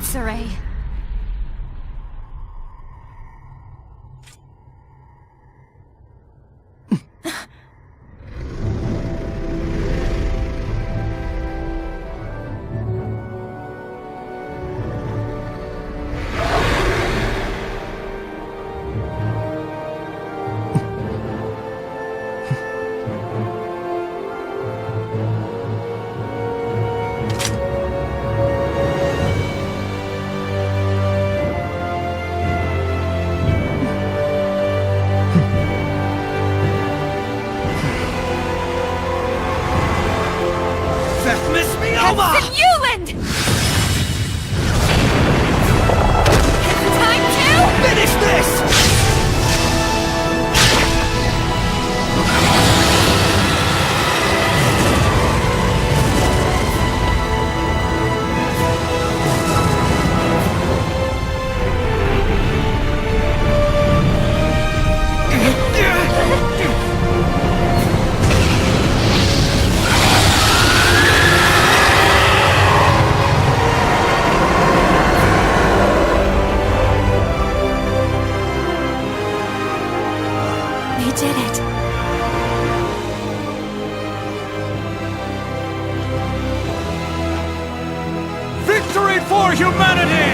X-ray. For humanity!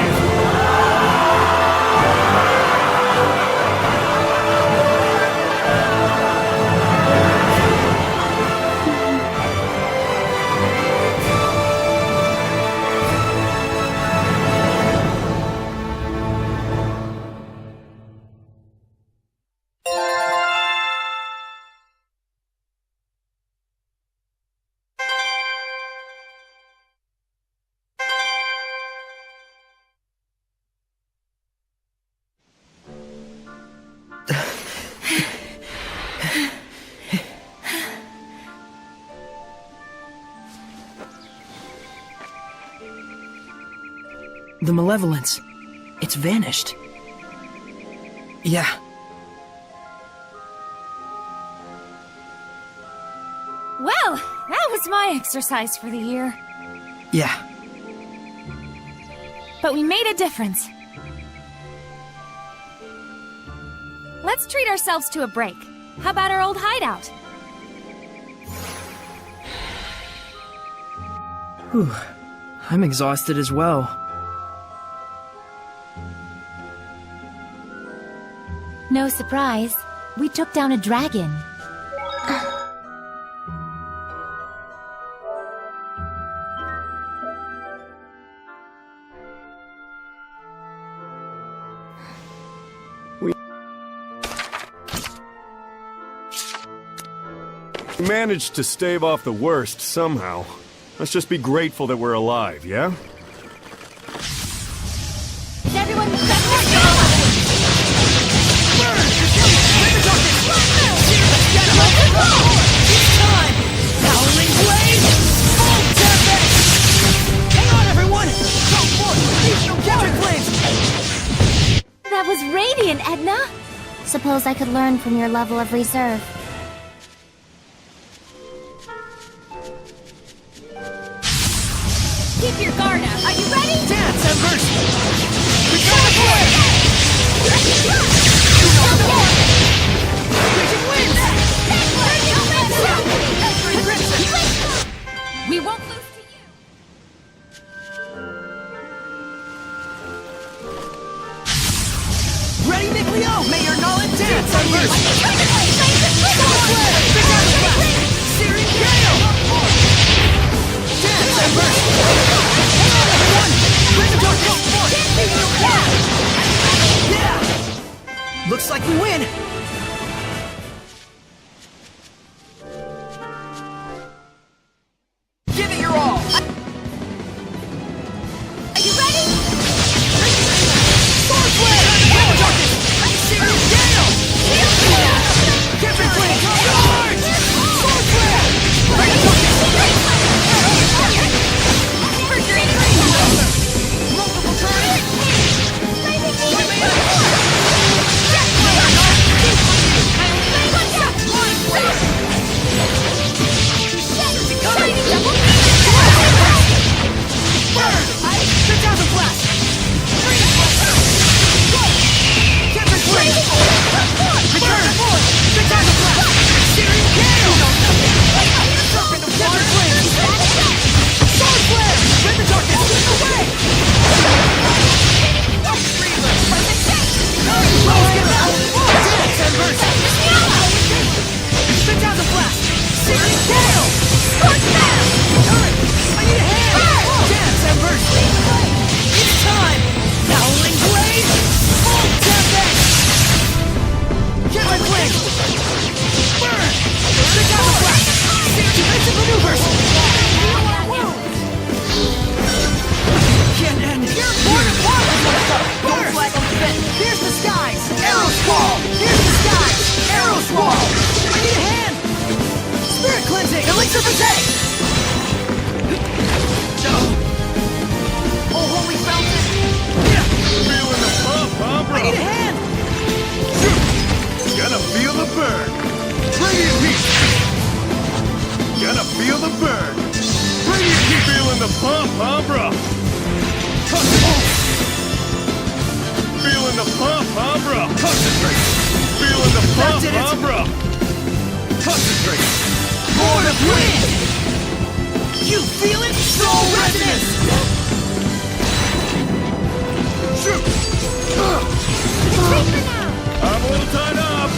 The malevolence. It's vanished. Yeah. Well, that was my exercise for the year. Yeah. But we made a difference. Let's treat ourselves to a break. How about our old hideout? Whew. I'm exhausted as well. No surprise. We took down a dragon. We managed to stave off the worst somehow. Let's just be grateful that we're alive, yeah? Is everyone That was radiant, Edna! Suppose I could learn from your level of reserve. Keep your guard up. Are you ready? Dance, Embers! Return away! We won't lose to you. Ready, Mikleo? May your knowledge dance, Embers! Searing Gale! Dance, Embers! Hang on, everyone! Bring the darkness forth! Yeah! Looks like we win! Give it your all! Are you ready? Sword Flare! Bring the darkness! Searing Gale! Captain Flame! Charge! Sword Flare! Bring the darkness! Multiple turns! of wind! You feel it? Soul resonance! Shoot! I'm a little tied up.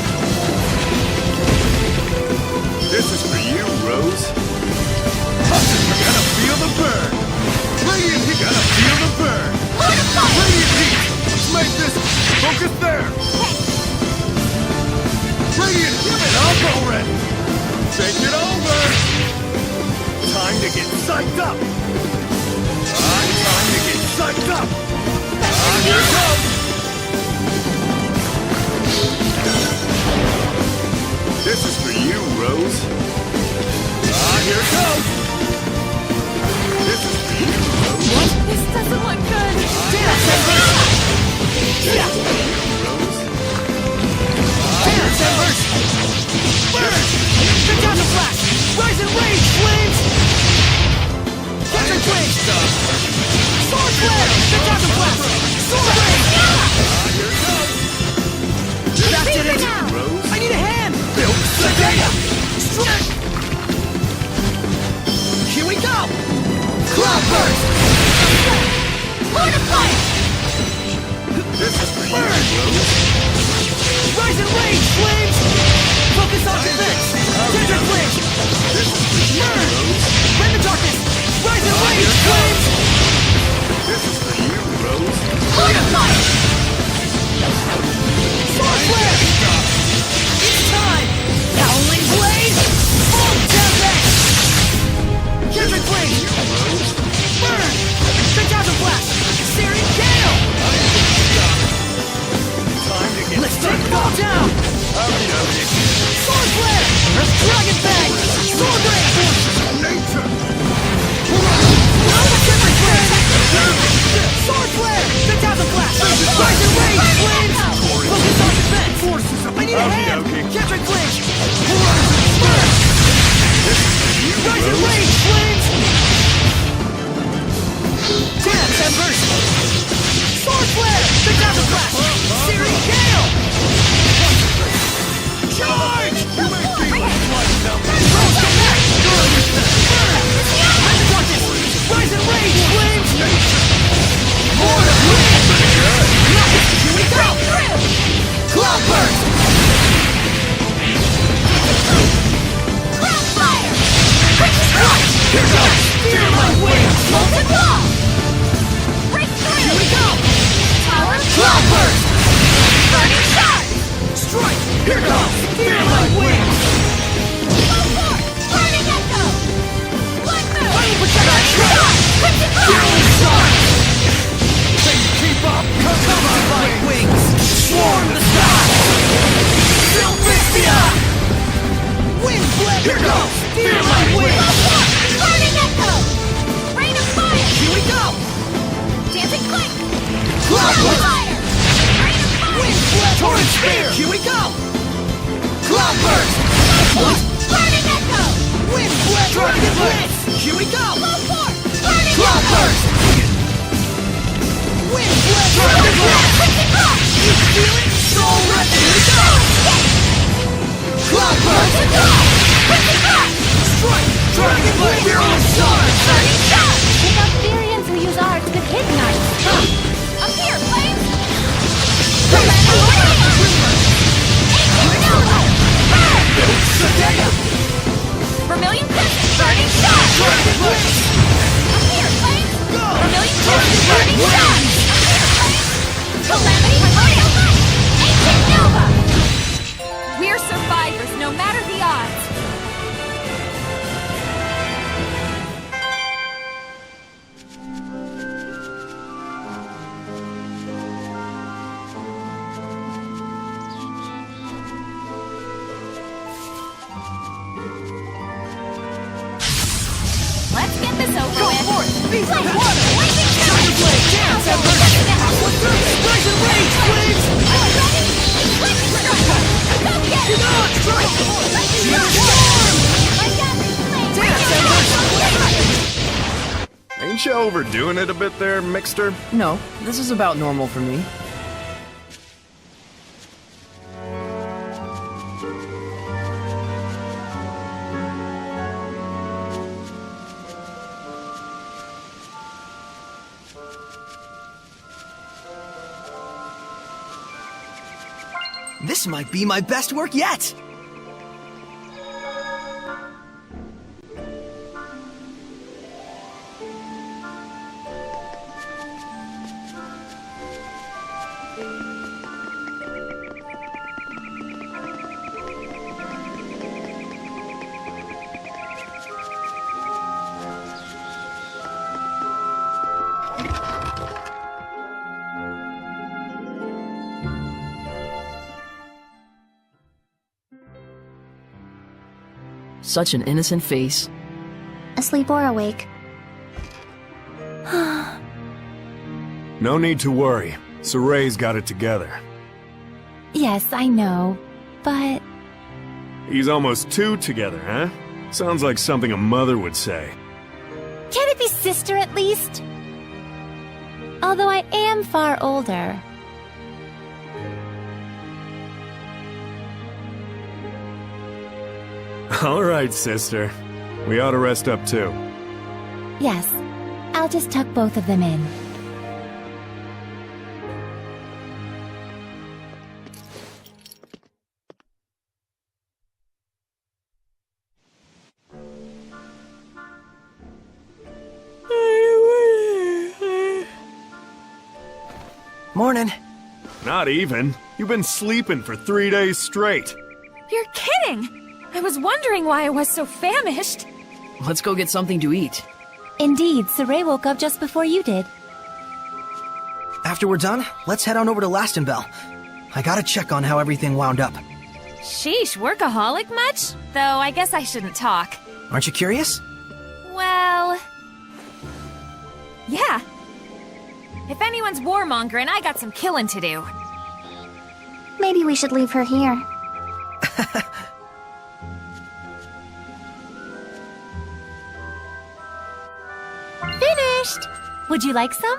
This is for you, Rose. You gotta feel the burn. Radiant heat. Gotta feel the burn. Radiant heat. Let's make this. Focus there. Radiant, give it up already. Take it over. Time to get psyched up. Time to get psyched up. Here it goes. This is for you, Rose. Here it goes. This is for you, Rose. What? This doesn't look good. Dance, Embers! This is for you, Rose. Dance, Embers! Burn! Phantasm Flash! Rise and rage, flames! Captain Flames! Sword Flare! Phantasm Flash! Sword Rage! Here it goes. That did it! Rose. I need a hand! Build Zestiria! Strike! Here we go! Cloud Burst! Lord of Fire! This is for you, Rose. Rise and rage, flames! Focus on defense! Tender Flames! This is for you, Burn! Rose. Rend the darkness! Rise and rage, flames! This is for you, Rose. Lord of Fire! Sword Flare! It's time! Howling Blade! Full Tempest! Captain Flame! Burn! Phantasm Blast! Syrian Gale! Time to get Let's take it all down! Sword Flare! Dragon Bag! Sword Rage! nature. Captain Flame! Sword Flare! Phantasm Blast! Rise and Rage! Flames! Focus on defense! I need a hand! Captain Flame! Burn! Rise and Rage! Flames! Dance, Embers! Sword Flare! Phantasm Blast! Syrian Gale! Charge! You may be like flying down the Rose, come back! Burn! Rend the darkness! Rise and Rage! Flames! Lord of Wind! Here we go! Cloud Burst! Cloud Fire! Strike! Here goes! Fear my wings! Molten Wall! Break Here through! we go! Tower Cloud Burst! Burning Shard! Strike! Here goes! Fear my wings! Go forth! Burning Echo! Blood Moon! I will protect our Burning trap! Star! Crimson Fire! Fearless Stars! Can you keep up? Come on, my wings! Swarm the sky! Sylvestia! Wind Blade! Here goes! Fear my Go wings! forth! Burning Echo! Rain of Fire! Here we go! Dancing Click! Cloud Burst! Fire! Rain of Fire! Wind Blade! Torrent Spear! Here we go! Cloud Burst! Burning Echo! Wind Blade! Dragon Blitz! Here we go! Go forth! Burning Cloud Echo! Burst! Wind Blade! Dragon Blitz! Crimson Fire! You feel it? Soul Rush! Here we go! Cloud Burst! Crimson Fire! Strike! Dragon Blade! Fearless Stars! Burning Shard! Pick up Therians who use arts with hit knights. Up here, Flames! Zestiria! Vermilion Crimson! Burning Shard! Dragon Blitz! Up here, Flames! Go! Vermilion Crimson! Burning Shard! Up here, Flames! Calamity! Royal Light! Ancient Nova! We're survivors, no matter the odds! Let's get this over Go with! forth! Beast of Blade! Water! Blazing Dragon Shard! Blade! Dance, Embers! Rise and Rage, Flames! Ready? Eclipse Strike! Go get it! Get on! Strike! Storm! I got this, Flame! Dance, Embers! Ain't you overdoing it a bit there, Mixter? No, this is about normal for me. This might be my best work yet! Such an innocent face. Asleep or awake? No need to worry. Soray's got it together. Yes, I know, but... He's almost 2 together, huh? Sounds like something a mother would say. Can it be sister at least? Although I am far older. All right, sister. We ought to rest up too. Yes, I'll just tuck both of them in. Morning. Not even. You've been sleeping for 3 days straight. You're kidding! I was wondering why I was so famished. Let's go get something to eat. Indeed, Saray woke up just before you did. After we're done, let's head on over to Lastenbell. I gotta check on how everything wound up. Sheesh, workaholic much? Though I guess I shouldn't talk. Aren't you curious? Well... yeah. If anyone's warmongering, I got some killing to do. Maybe we should leave her here. Finished! Would you like some?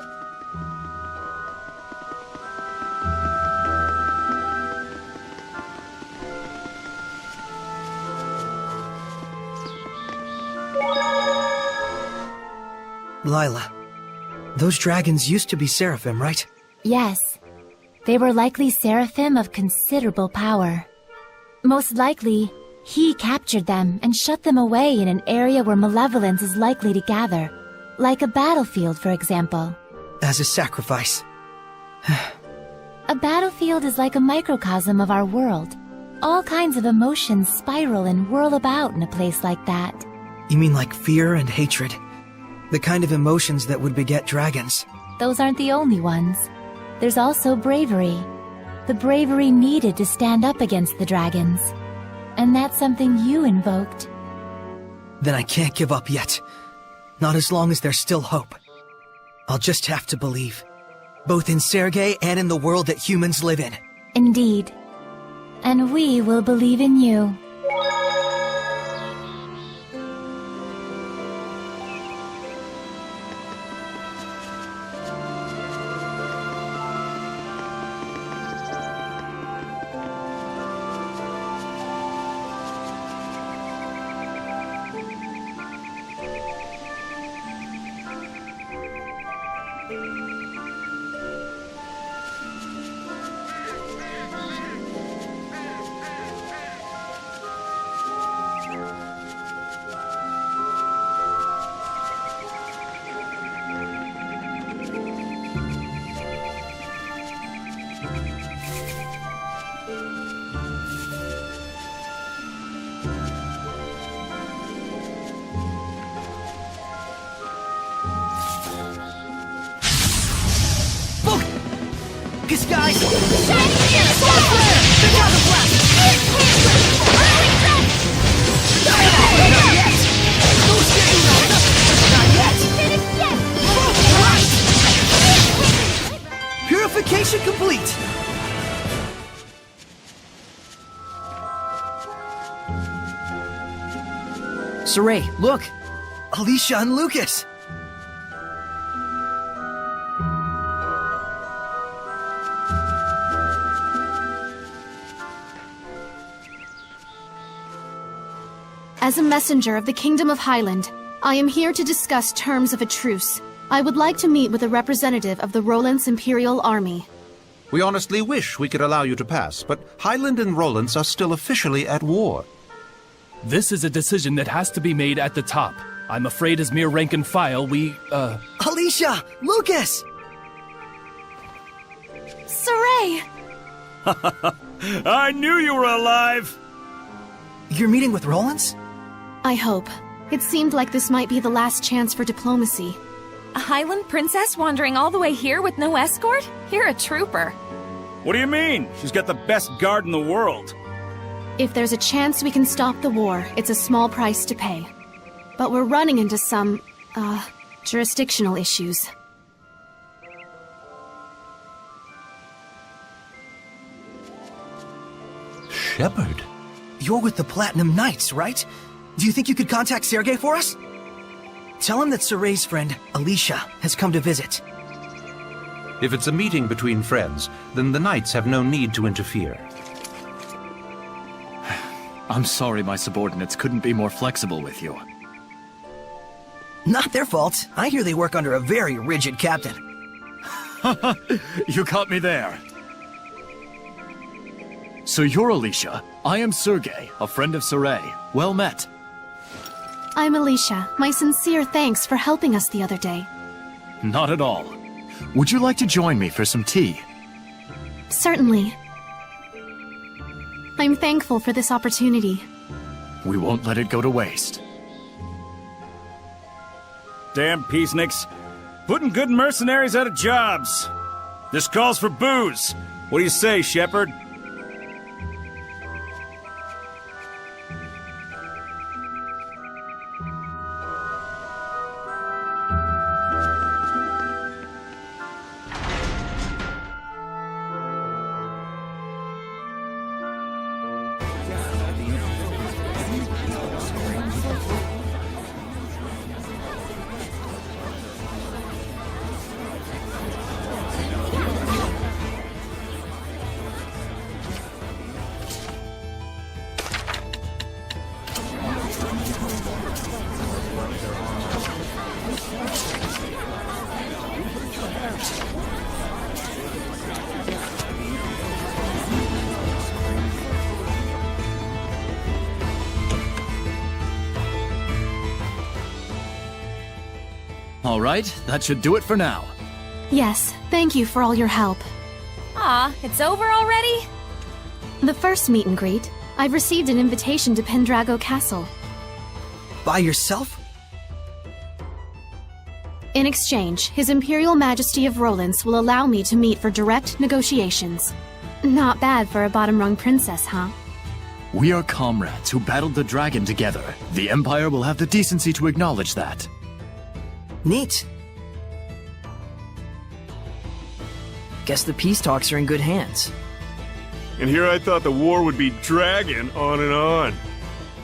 Lila, those dragons used to be seraphim, right? Yes. They were likely seraphim of considerable power. Most likely, he captured them and shut them away in an area where malevolence is likely to gather. Like a battlefield, for example. As a sacrifice. A battlefield is like a microcosm of our world. All kinds of emotions spiral and whirl about in a place like that. You mean like fear and hatred? The kind of emotions that would beget dragons. Those aren't the only ones. There's also bravery. The bravery needed to stand up against the dragons. And that's something you invoked. Then I can't give up yet. Not as long as there's still hope. I'll just have to believe. Both in Sergei and in the world that humans live in. Indeed. And we will believe in you. Focus, guys! Shining here! Sword flare! The Dragon Blast! Not yet! Don't scare you, Lila! Not yet! Right! Purification complete! Saray, look! Alicia and Lucas! As a messenger of the Kingdom of Highland, I am here to discuss terms of a truce. I would like to meet with a representative of the Roland's Imperial Army. We honestly wish we could allow you to pass, but Highland and Rollins are still officially at war. This is a decision that has to be made at the top. I'm afraid as mere rank and file, Alicia! Lucas! Saray! I knew you were alive! You're meeting with Rollins? I hope. It seemed like this might be the last chance for diplomacy. A Highland princess wandering all the way here with no escort? You're a trooper. What do you mean? She's got the best guard in the world. If there's a chance we can stop the war, it's a small price to pay. But we're running into some, jurisdictional issues. Shepard? You're with the Platinum Knights, right? Do you think you could contact Sergei for us? Tell him that Saray's friend, Alicia, has come to visit. If it's a meeting between friends, then the Knights have no need to interfere. I'm sorry my subordinates couldn't be more flexible with you. Not their fault. I hear they work under a very rigid captain. You caught me there. So you're Alicia. I am Sergei, a friend of Saray. Well met. I'm Alicia. My sincere thanks for helping us the other day. Not at all. Would you like to join me for some tea? Certainly. I'm thankful for this opportunity. We won't let it go to waste. Damn peaceniks. Putting good mercenaries out of jobs. This calls for booze. What do you say, Shepard? All right, that should do it for now. Yes, thank you for all your help. Aw, it's over already? The first meet and greet, I've received an invitation to Pendrago Castle. By yourself? In exchange, His Imperial Majesty of Rollins will allow me to meet for direct negotiations. Not bad for a bottom-rung princess, huh? We are comrades who battled the dragon together. The Empire will have the decency to acknowledge that. Neat. Guess the peace talks are in good hands. And here I thought the war would be dragging on and on.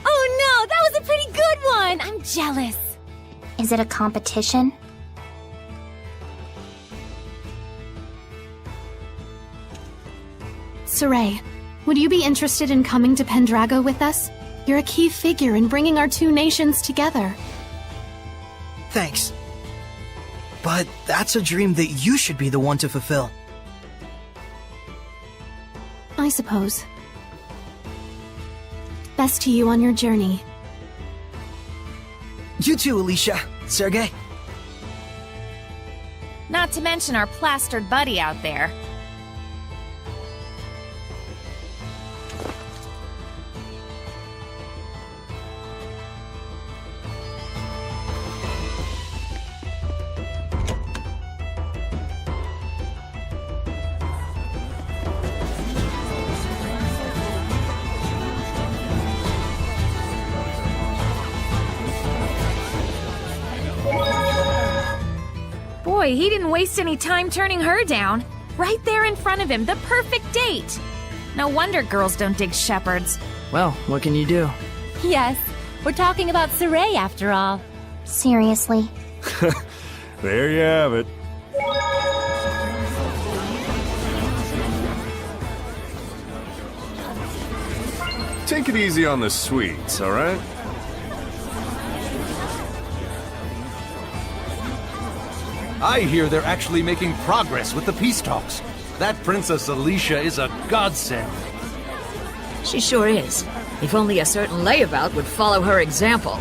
Oh no, that was a pretty good one! I'm jealous. Is it a competition? Saray, would you be interested in coming to Pendrago with us? You're a key figure in bringing our two nations together. Thanks. But that's a dream that you should be the one to fulfill. I suppose. Best to you on your journey. You too, Alicia. Sergei. Not to mention our plastered buddy out there. Boy, he didn't waste any time turning her down. Right there in front of him, the perfect date. No wonder girls don't dig shepherds. Well, what can you do? Yes, we're talking about Saray after all. Seriously? There you have it. Take it easy on the sweets, all right? I hear they're actually making progress with the peace talks. That Princess Alicia is a godsend. She sure is. If only a certain layabout would follow her example.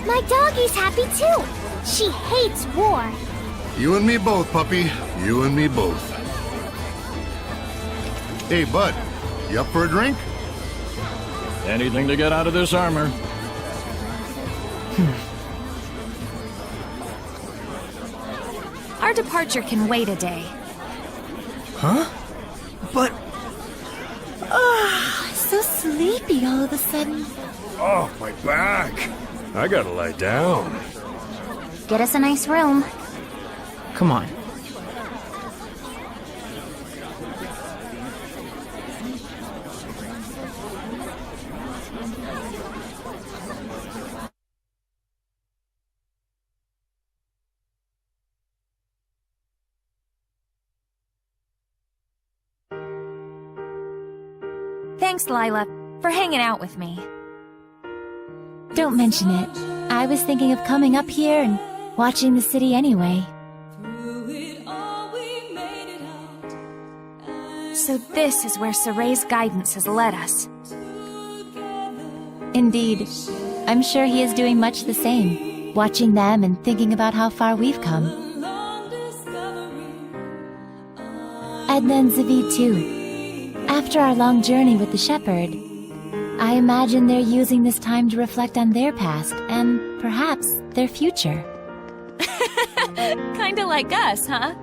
My doggie's happy too. She hates war. You and me both, puppy. You and me both. Hey, bud. You up for a drink? Anything to get out of this armor. Our departure can wait a day. Huh? But... So sleepy all of a sudden. Oh, my back. I gotta lie down. Get us a nice room. Come on. Thanks, Lila, for hanging out with me. Don't mention it. I was thinking of coming up here and watching the city anyway. So this is where Soray's guidance has led us. Indeed. I'm sure he is doing much the same, watching them and thinking about how far we've come. Edna and Zavid too. After our long journey with the shepherd, I imagine they're using this time to reflect on their past and, perhaps, their future. Kinda like us, huh?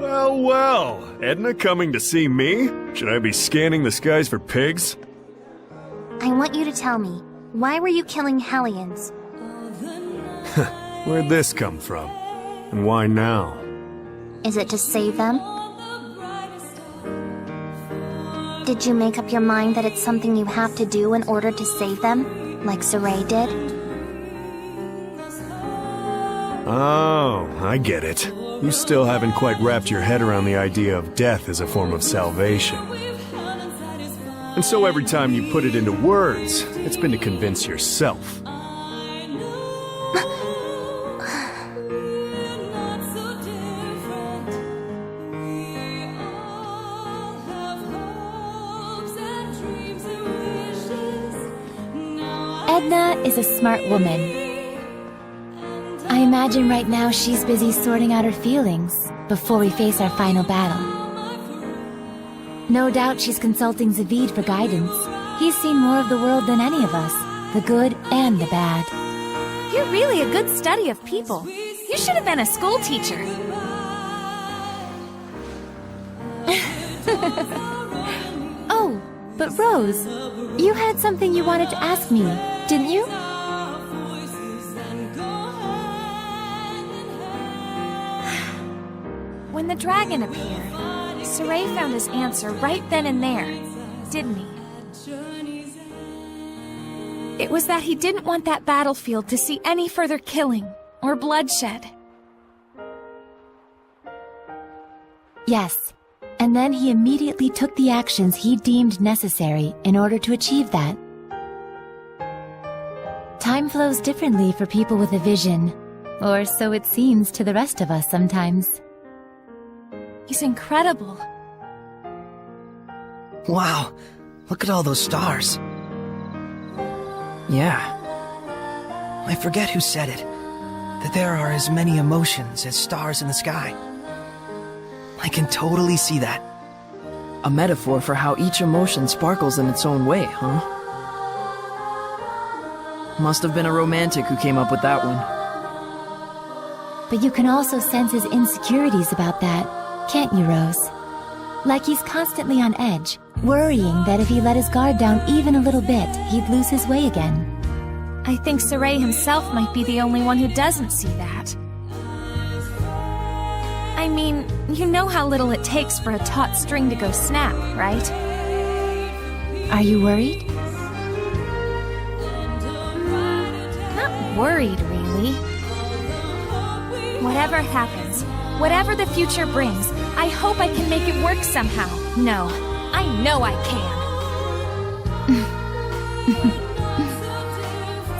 Well, well. Edna coming to see me? Should I be scanning the skies for pigs? I want you to tell me, why were you killing Hellions? Where'd this come from? And why now? Is it to save them? Did you make up your mind that it's something you have to do in order to save them, like Saray did? Oh, I get it. You still haven't quite wrapped your head around the idea of death as a form of salvation. And so every time you put it into words, it's been to convince yourself. Edna is a smart woman. I imagine right now she's busy sorting out her feelings before we face our final battle. No doubt she's consulting Zavid for guidance. He's seen more of the world than any of us, the good and the bad. You're really a good study of people. You should have been a school teacher. Oh, but Rose, you had something you wanted to ask me, didn't you? When the dragon appeared, Saray found his answer right then and there, didn't he? It was that he didn't want that battlefield to see any further killing or bloodshed. Yes, and then he immediately took the actions he deemed necessary in order to achieve that. Time flows differently for people with a vision, or so it seems to the rest of us sometimes. He's incredible. Wow, look at all those stars. Yeah. I forget who said it, that there are as many emotions as stars in the sky. I can totally see that. A metaphor for how each emotion sparkles in its own way, huh? Must have been a romantic who came up with that one. But you can also sense his insecurities about that, can't you, Rose? Like he's constantly on edge, worrying that if he let his guard down even a little bit, he'd lose his way again. I think Saray himself might be the only one who doesn't see that. I mean, you know how little it takes for a taut string to go snap, right? Are you worried? Not worried, really. Whatever happens, whatever the future brings, I hope I can make it work somehow. No, I know I can.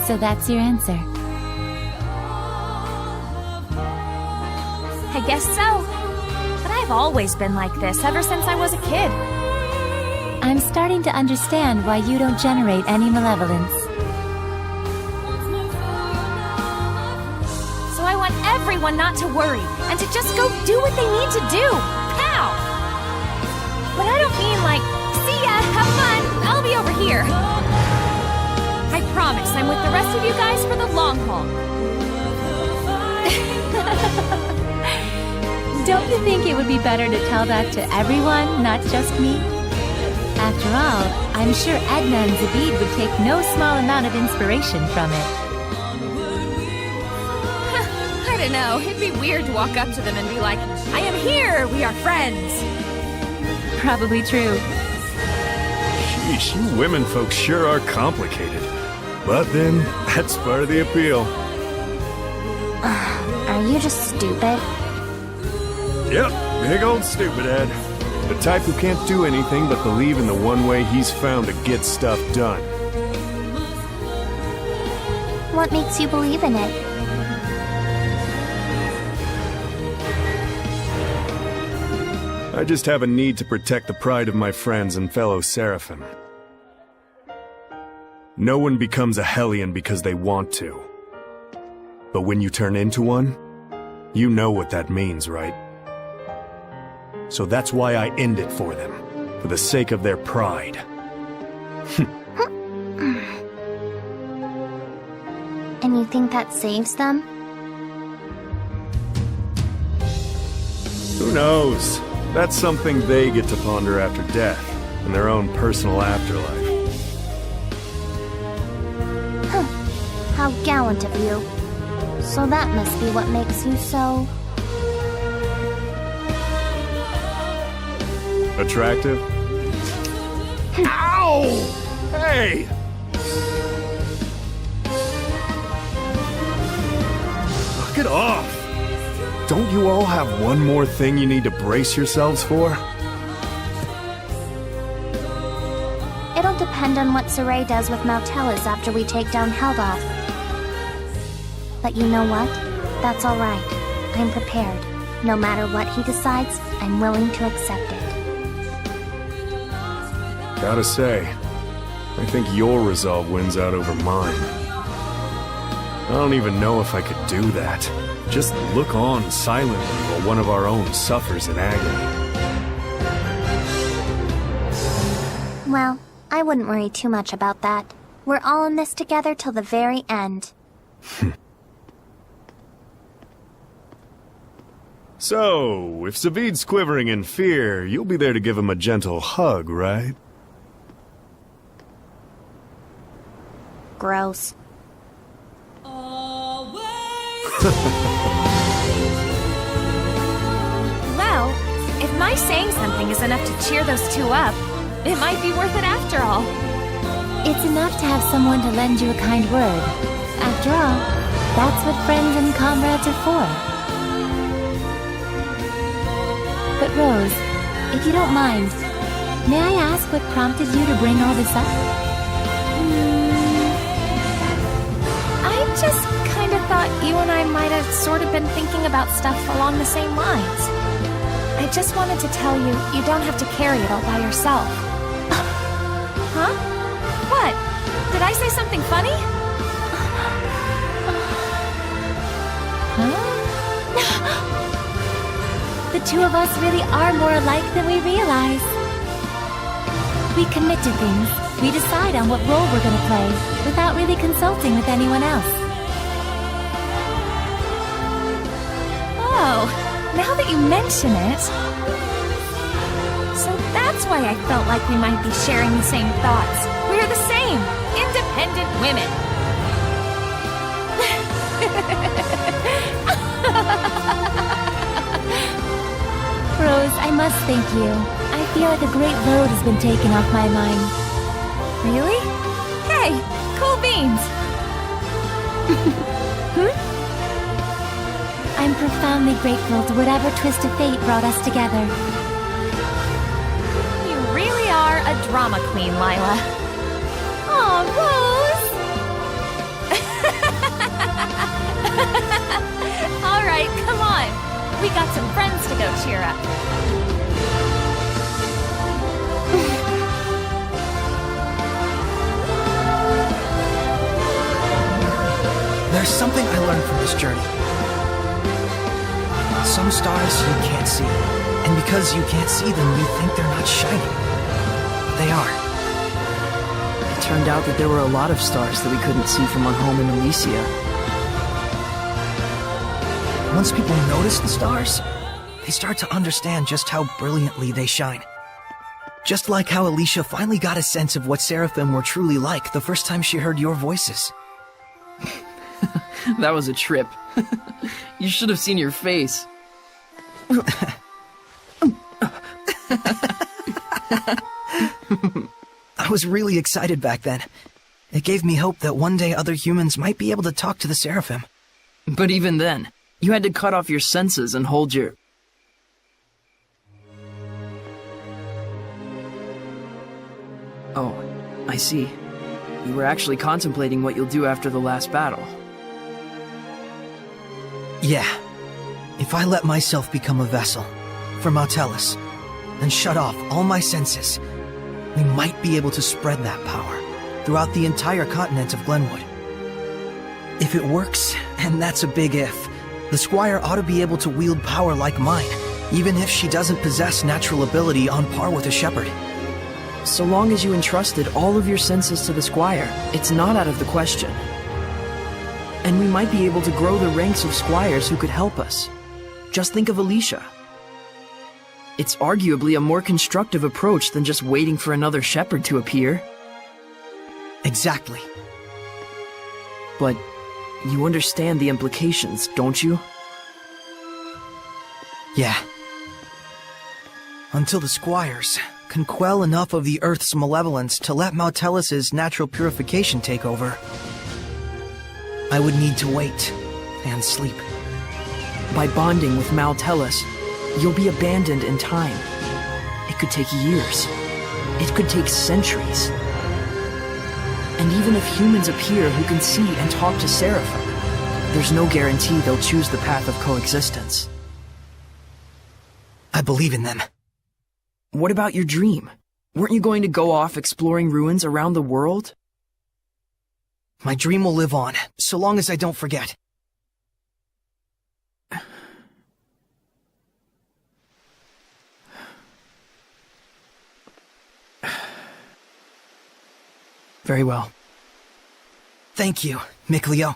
So that's your answer. I guess so. But I've always been like this ever since I was a kid. I'm starting to understand why you don't generate any malevolence. So I want everyone not to worry and to just go do what they need to do. Pow! But I don't mean like, see ya, have fun, I'll be over here. I promise I'm with the rest of you guys for the long haul. Don't you think it would be better to tell that to everyone, not just me? After all, I'm sure Edna and Zavid would take no small amount of inspiration from it. I don't know, it'd be weird to walk up to them and be like, I am here, we are friends. Probably true. Sheesh, you women folks sure are complicated. But then, that's part of the appeal. Are you just stupid? Yep, big old stupid head. The type who can't do anything but believe in the one way he's found to get stuff done. What makes you believe in it? I just have a need to protect the pride of my friends and fellow Seraphim. No one becomes a Hellion because they want to. But when you turn into one, you know what that means, right? So that's why I end it for them, for the sake of their pride. And you think that saves them? Who knows? That's something they get to ponder after death, in their own personal afterlife. How gallant of you. So that must be what makes you so... attractive? Ow! Hey! Knock it off! Don't you all have one more thing you need to brace yourselves for? It'll depend on what Saray does with Mautelis after we take down Heldoth. But you know what? That's alright. I'm prepared. No matter what he decides, I'm willing to accept it. Gotta say, I think your resolve wins out over mine. I don't even know if I could do that. Just look on silently while one of our own suffers in agony. Well, I wouldn't worry too much about that. We're all in this together till the very end. So, if Zavid's quivering in fear, you'll be there to give him a gentle hug, right? Gross. Well, if my saying something is enough to cheer those two up, it might be worth it after all. It's enough to have someone to lend you a kind word. After all, that's what friends and comrades are for. But Rose, if you don't mind, may I ask what prompted you to bring all this up? I just kind of thought you and I might have sort of been thinking about stuff along the same lines. I just wanted to tell you, you don't have to carry it all by yourself. Huh? What? Did I say something funny? Huh? The two of us really are more alike than we realize. We commit to things. We decide on what role we're gonna play, without really consulting with anyone else. Oh, now that you mention it... So that's why I felt like we might be sharing the same thoughts. We're the same, independent women. Rose, I must thank you. I feel like a great load has been taken off my mind. Really? Hey, cool beans. I'm profoundly grateful to whatever twist of fate brought us together. You really are a drama queen, Lila. Aw, Rose! We got some friends to go cheer up. There's something I learned from this journey. Some stars you can't see, and because you can't see them, you think they're not shining. But they are. It turned out that there were a lot of stars that we couldn't see from our home in Elysia. Once people notice the stars, they start to understand just how brilliantly they shine. Just like how Alicia finally got a sense of what Seraphim were truly like the first time she heard your voices. That was a trip. You should have seen your face. I was really excited back then. It gave me hope that one day other humans might be able to talk to the Seraphim. But even then, you had to cut off your senses and hold your... Oh, I see. You were actually contemplating what you'll do after the last battle. Yeah. If I let myself become a vessel for Mautellus and shut off all my senses, we might be able to spread that power throughout the entire continent of Glenwood. If it works, and that's a big if, the Squire ought to be able to wield power like mine, even if she doesn't possess natural ability on par with a shepherd. So long as you entrusted all of your senses to the Squire, it's not out of the question. And we might be able to grow the ranks of squires who could help us. Just think of Alicia. It's arguably a more constructive approach than just waiting for another shepherd to appear. Exactly. But you understand the implications, don't you? Yeah. Until the Squires can quell enough of the Earth's malevolence to let Mautellus's natural purification take over, I would need to wait and sleep. By bonding with Mautellus, you'll be abandoned in time. It could take years. It could take centuries. And even if humans appear who can see and talk to Seraphim, there's no guarantee they'll choose the path of coexistence. I believe in them. What about your dream? Weren't you going to go off exploring ruins around the world? My dream will live on, so long as I don't forget. Very well. Thank you, Mikleo.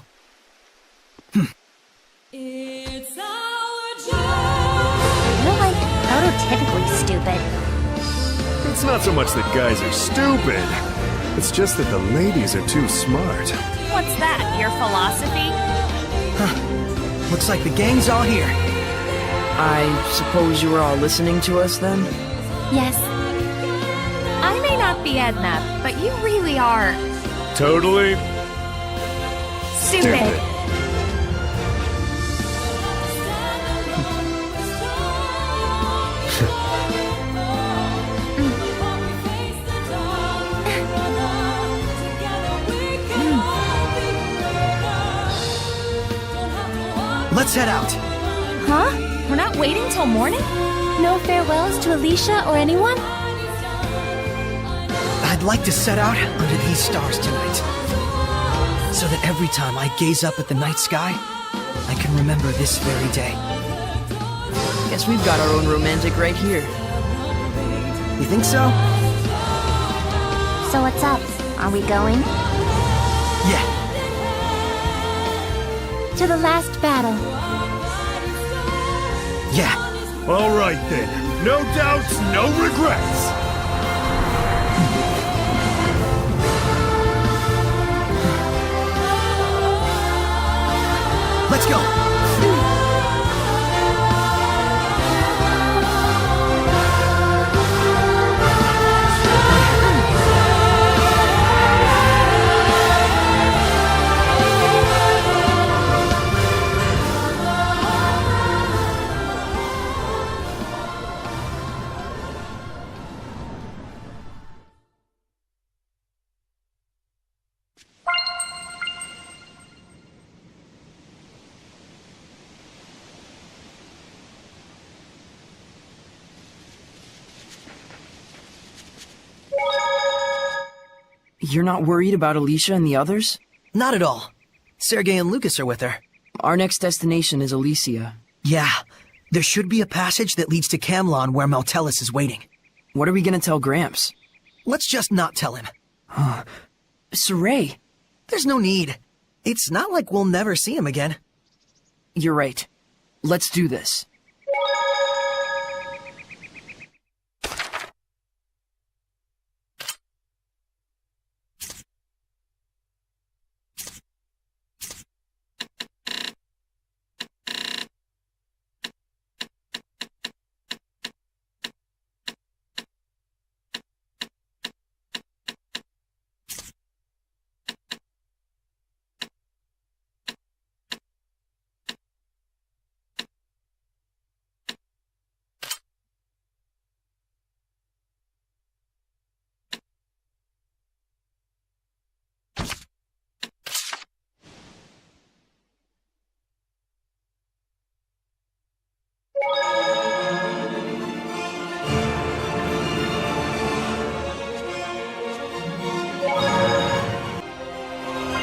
It's our job. You're like prototypically stupid. It's not so much that guys are stupid. It's just that the ladies are too smart. What's that, your philosophy? Looks like the gang's all here. I suppose you were all listening to us then? Yes. I may not be Edna, but you really are... Totally stupid. Let's head out. Huh? We're not waiting till morning? No farewells to Alicia or anyone? I'd like to set out under these stars tonight, so that every time I gaze up at the night sky, I can remember this very day. Guess we've got our own romantic right here. You think so? So what's up? Are we going? Yeah. To the last battle. Yeah. All right then. No doubts, no regrets. Let's go. You're not worried about Alicia and the others? Not at all. Sergei and Lucas are with her. Our next destination is Alicia. Yeah. There should be a passage that leads to Camlon where Maltellus is waiting. What are we gonna tell Gramps? Let's just not tell him. Saray! There's no need. It's not like we'll never see him again. You're right. Let's do this.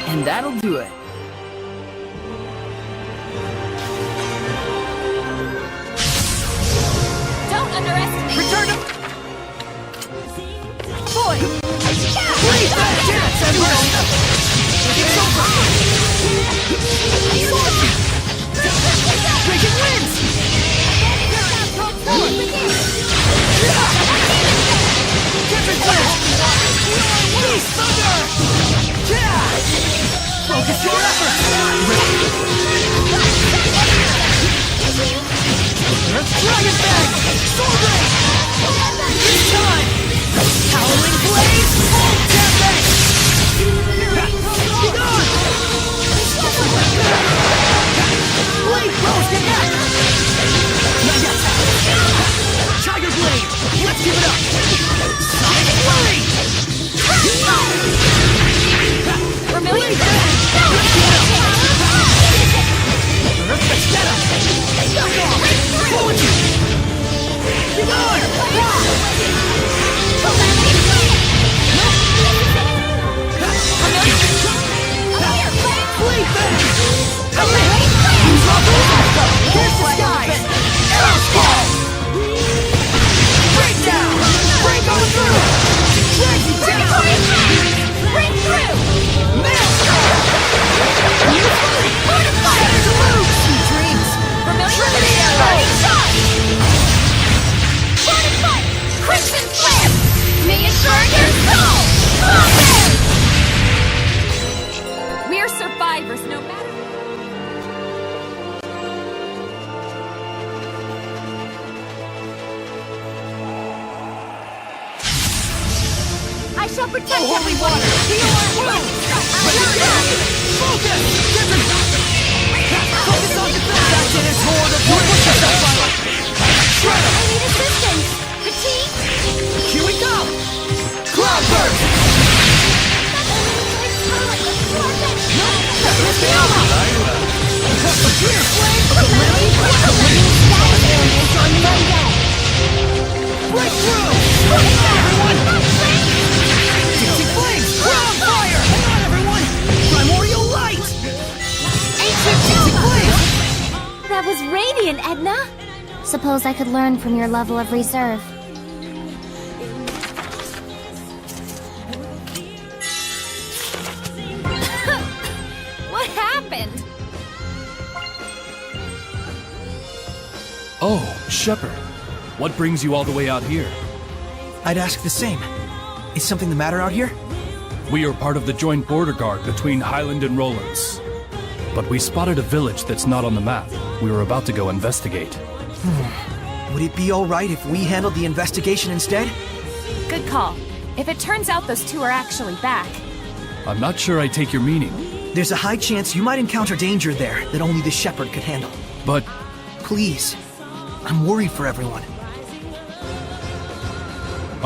And that'll do it. Don't underestimate. Return to... Boy! Please, dance, Ember! It's over! Breaking winds! Captain Flash! Beast Thunder! Yeah! Focus your efforts! Dragon Bang! Sword Ring! This time! Howling Blaze! Full Tempest! Be gone! Blade Rose, get back! Not yet! Tiger Blade! Let's give it up! Sonic Flurry! Vermilion Blade Bang! Let's give it up! Earth Vegeta! Back off! Forward you! Be gone! Blade Bang! Use off the Here's the skies! Arrowsfall! Breakdown! Break on through! Drag you down! Break through! Master! Shatter to lose! Sweet dreams! Trinity Arrow! Fortify! Crimson Flare! May it burn your soul! We're survivors no matter. I shall protect Holy water! Heal our wounds! Focus! Focus on defense! Back in his horde of warriors! Shred him! I need assistance! Fatigue? Here we go! Cloudburst! That's the armor! Gear flame! Breakthrough! Everyone! Dancing flames! Ground fire! Hang on, everyone! Primordial light! Ancient dancing flames! That was radiant, Edna. Suppose I could learn from your level of reserve. What happened? Oh, Shepard. What brings you all the way out here? I'd ask the same. Is something the matter out here? We are part of the joint border guard between Highland and Rollins. But we spotted a village that's not on the map. We were about to go investigate. Would it be alright if we handled the investigation instead? Good call. If it turns out those two are actually back. I'm not sure I take your meaning. There's a high chance you might encounter danger there that only the Shepherd could handle. But Please. I'm worried for everyone.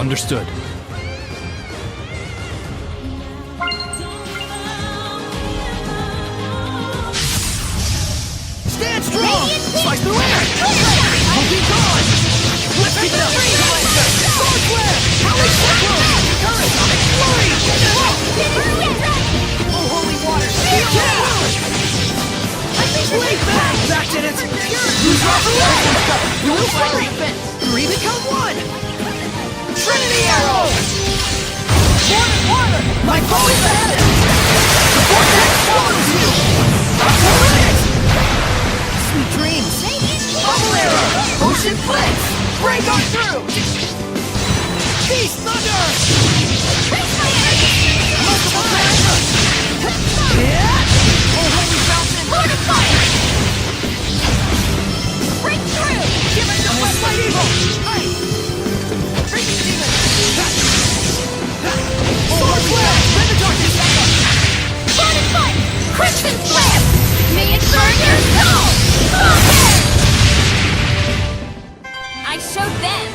understood. Stand strong! Slice through air! I'll be gone! Let's keep it up! Sword flare! Howling cyclone! Sonic flurry! did it! You drop away! Blue flurry! Three become one! Trinity arrow! Water! My bow is ahead! The vortex swallows you! Torrent! Sweet dreams! Bubble arrow! Ocean blitz! Break on through! Beast thunder! Multiple passions! Yeah! Oh, holy fountain! Lord of fire! Break through! Give it to my light evil! Break the demon! Sword flare! Rend the darkness! Lord of fire! Crimson flare! May it burn your soul! Okay! I showed them.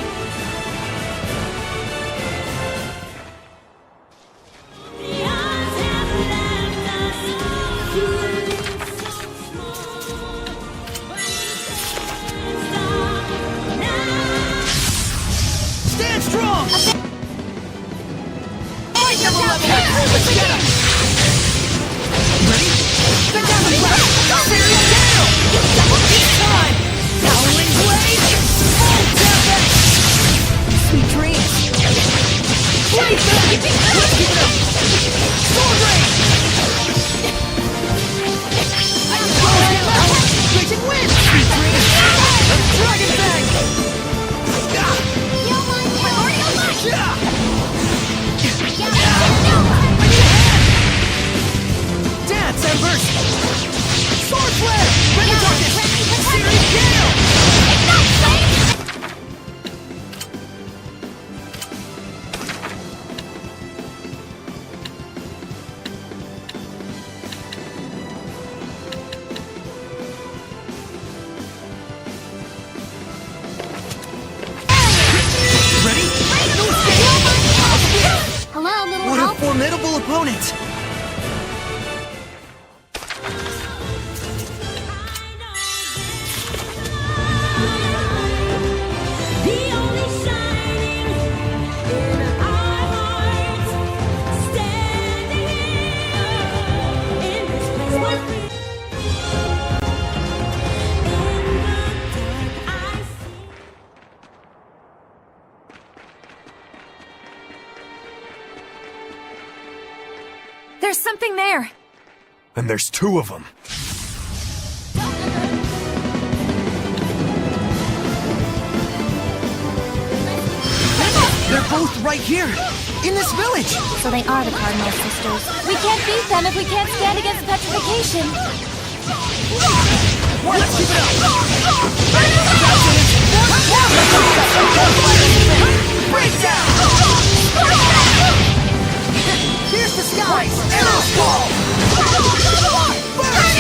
Stand strong! Fight number 11! Get him! Ready? Get down the ground! Zestiria Night! It's time! Howling blade! Full damage! Sweet dreams! Blade back! Let's keep it up! Sword rain! Raging wind! Sweet dreams! Dragon bang! Dance, Embers! Sword flare! Rend the darkness! Searing gale! Ready? Hello, little What a help? formidable opponent! There's something there. And there's two of them. They're both right here! In this village! So they are the Cardinal sisters. We can't beat them if we can't stand against petrification. Let's keep it up! Breakdown! Here's the skies! Arrows fall! Burn!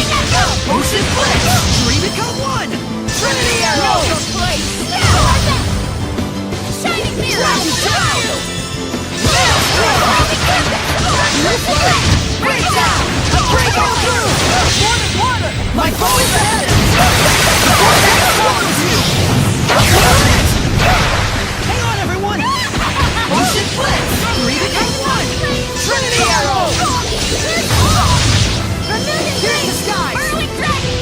Ocean blitz! Three become one! Trinity arrow! Shining mirror! Drag you down! Breakdown! Break all through! Water! My bow is ahead! The vortex swallows you! Torrent! Hang on, everyone! Ocean blitz! Three become one! Trinity arrow! Here's the skies!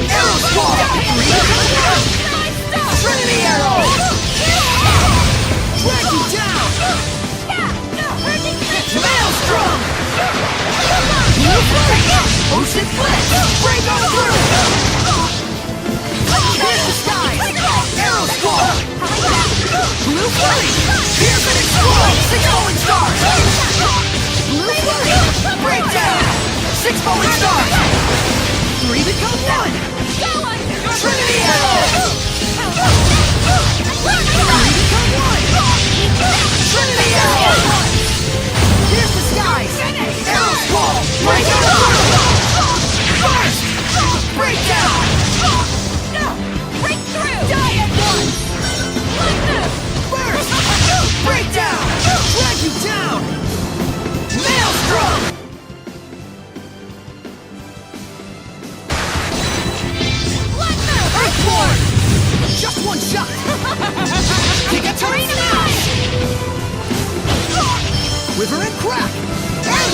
Arrows fall! Three become one! Trinity arrow! Drag you down! Maelstrom! Ocean blitz! Break on through! Here's the skies! Arrows fall! Blue flurry! Pierce and explode! Six falling stars! Blue flurry! Breakdown! Six falling stars! Three become one! Trinity arrow! Three become one! Trinity arrow! Here's the skies! Arrows fall! Break on through! Burst! Breakdown! Break through! Die at once! Burst! Breakdown! Drag you down! Maelstrom! Earthborn! Just one shot! Kick a terrain of ice! Quiver and crack! And